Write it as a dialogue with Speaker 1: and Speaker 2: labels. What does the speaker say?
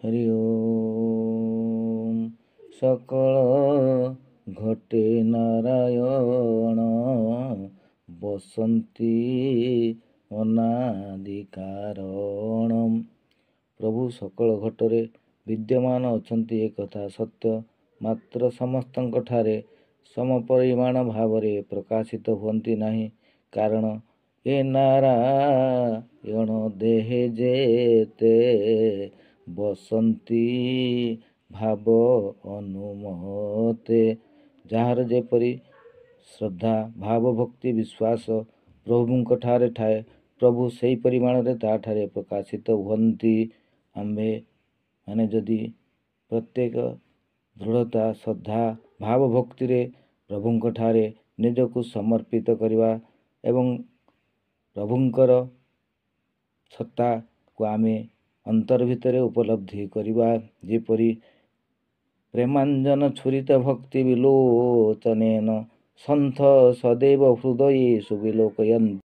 Speaker 1: हरि ओम। सकल घटे नारायण बसंती अनादि कारणम। प्रभु सकल घटरे विद्यमान अछंती एकथा सत्य, मात्र समस्तଙ୍କ ठारे समपरिमाण भावरे प्रकाशित हुअନ୍ତି ନାହିଁ। कारण ए नारायण देहे जेते बसंती भाव अनुमते। ଯାହାର ଯେପରି ଶ୍ରଦ୍ଧା ଭାବ ଭକ୍ତି ବିଶ୍ୱାସ ପ୍ରଭୁଙ୍କ ଠାରେ ଥାଏ, ପ୍ରଭୁ ସେହି ପରିମାଣରେ ତାଠାରେ ପ୍ରକାଶିତ ହୁଅନ୍ତି। ଆମ୍ଭେ ମାନେ ଯଦି ପ୍ରତ୍ୟେକ ଦୃଢ଼ତା ଶ୍ରଦ୍ଧା ଭାବ ଭକ୍ତିରେ ପ୍ରଭୁଙ୍କ ଠାରେ ନିଜକୁ ସମର୍ପିତ କରିବା ଏବଂ ପ୍ରଭୁଙ୍କର ସତ୍ତାକୁ ଆମେ ଅନ୍ତର ଭିତରେ ଉପଲବ୍ଧି କରିବା, ଯେପରି ପ୍ରେମାଞ୍ଜନ ଛୁରିତ ଭକ୍ତି ବିଲୋଚନେନ ସନ୍ଥ ସदैବ ହୃଦୟେ ସୁବିଲୋକୟନ୍ତି।